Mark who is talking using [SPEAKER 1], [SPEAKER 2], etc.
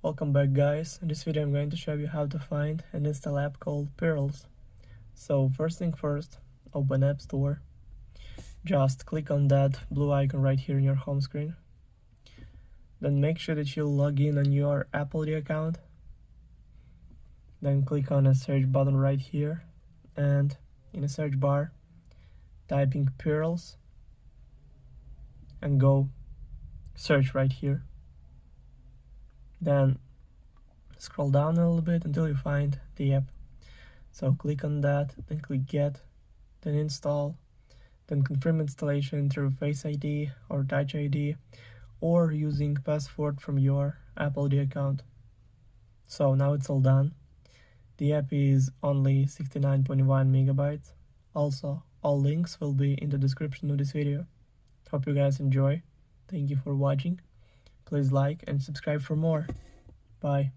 [SPEAKER 1] Welcome back, guys. In this video I'm going to show you how to find and install an app called Pyrls. So first thing first, open App Store. Just click on that blue icon right here in your home screen. Then make sure that you log in on your Apple ID account. Then click on a search button right here, and in the search bar type in Pyrls and go search right here. Then scroll down a little bit until you find the app. So click on that, then click get, then install, then confirm installation through Face ID or Touch ID or using password from your Apple ID account. So now it's all done. The app is only 69.1 megabytes. Also, all links will be in the description of this video. Hope you guys enjoy. Thank you for watching. Please like and subscribe for more. Bye.